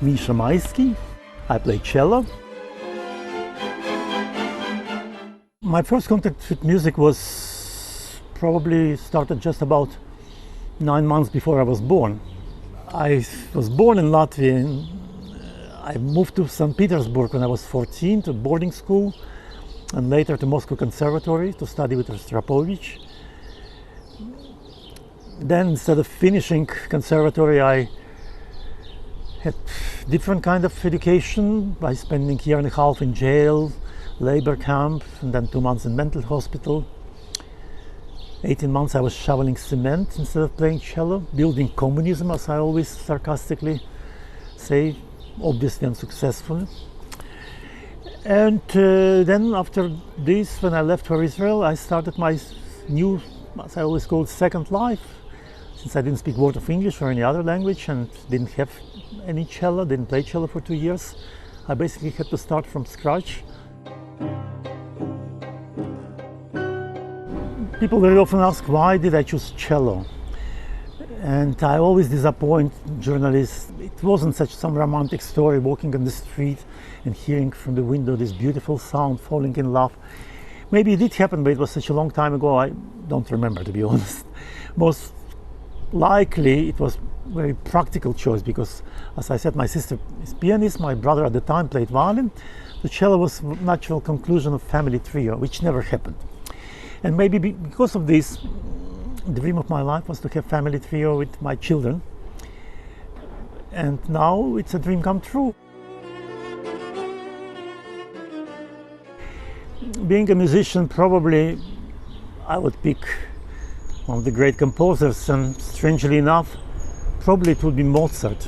Mischa Maisky. I play cello. My first contact with music was probably started just about 9 months before I was born. I was born in Latvia. And I moved to St. Petersburg when I was 14 to boarding school and later to Moscow Conservatory to study with Rostropovich. Then instead of finishing conservatory, I had different kind of education by spending a year and a half in jail, labor camp, and then 2 months in mental hospital. 18 months I was shoveling cement instead of playing cello, building communism, as I always sarcastically say, obviously unsuccessfully. And then after this, when I left for Israel, I started my new, as I always call it, second life. Since I didn't speak a word of English or any other language and didn't have any cello, didn't play cello for 2 years, I basically had to start from scratch. People very often ask, why did I choose cello? And I always disappoint journalists. It wasn't some romantic story, walking on the street and hearing from the window this beautiful sound, falling in love. Maybe it did happen, but it was such a long time ago, I don't remember, to be honest. Most likely it was a very practical choice because, as I said, my sister is pianist, my brother at the time played violin. The cello was a natural conclusion of family trio, which never happened. And maybe because of this, the dream of my life was to have family trio with my children. And now it's a dream come true. Being a musician, probably I would pick one of the great composers, and strangely enough, probably it would be Mozart.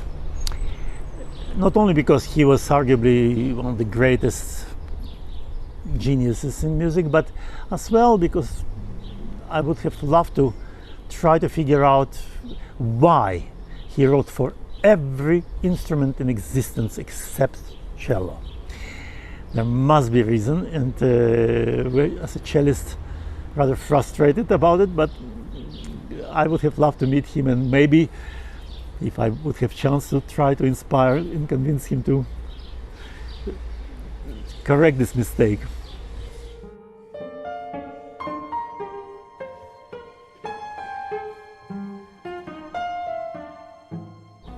Not only because he was arguably one of the greatest geniuses in music, but as well because I would have loved to try to figure out why he wrote for every instrument in existence except cello. There must be a reason, and as a cellist, rather frustrated about it, but I would have loved to meet him, and maybe if I would have chance to try to inspire and convince him to correct this mistake.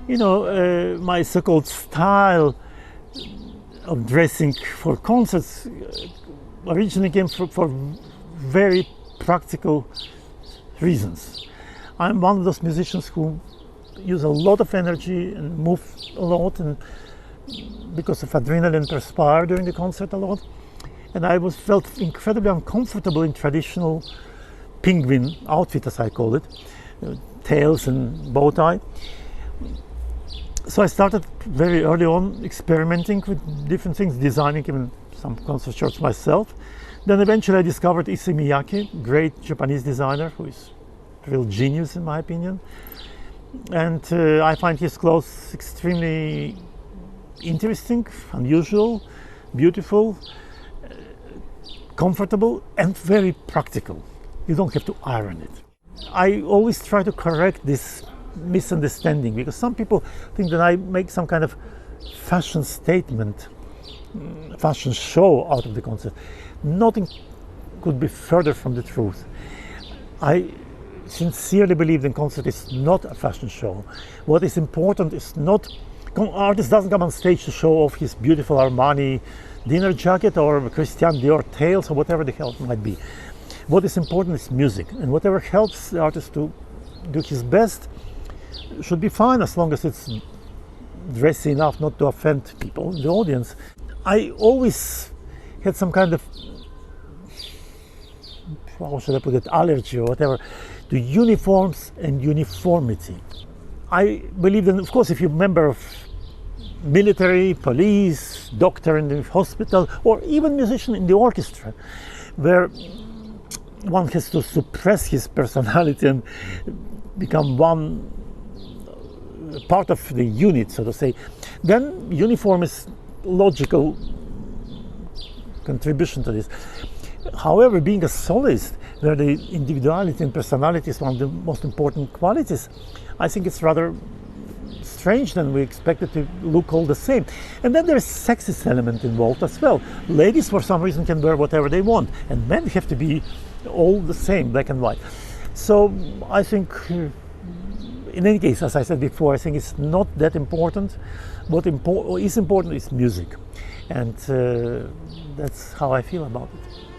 You know, my so-called style of dressing for concerts originally came for very practical reasons. I'm one of those musicians who use a lot of energy and move a lot, and because of adrenaline perspire during the concert a lot. And I felt incredibly uncomfortable in traditional penguin outfit, as I call it, tails and bow tie. So I started very early on experimenting with different things, designing even some concert shirts myself. Then eventually I discovered Issey Miyake, great Japanese designer who is a real genius in my opinion. And I find his clothes extremely interesting, unusual, beautiful, comfortable, and very practical. You don't have to iron it. I always try to correct this misunderstanding because some people think that I make some kind of fashion statement, fashion show out of the concert. Nothing could be further from the truth. I sincerely believe the concert is not a fashion show. What is important is not, artist doesn't come on stage to show off his beautiful Armani dinner jacket or Christian Dior tails or whatever the hell it might be. What is important is music, and whatever helps the artist to do his best should be fine as long as it's dressy enough not to offend people in the audience. I always had some kind of, how should I put it, allergy or whatever, to uniforms and uniformity. I believe that, of course, if you're a member of military, police, doctor in the hospital, or even musician in the orchestra, where one has to suppress his personality and become one part of the unit, so to say, then uniform is logical contribution to this. However, being a soloist, where the individuality and personality is one of the most important qualities, I think it's rather strange, then we expect it to look all the same. And then there's sexist element involved as well. Ladies for some reason can wear whatever they want, and men have to be all the same, black and white. So I think, in any case, as I said before, I think it's not that important. What is important is music, and that's how I feel about it.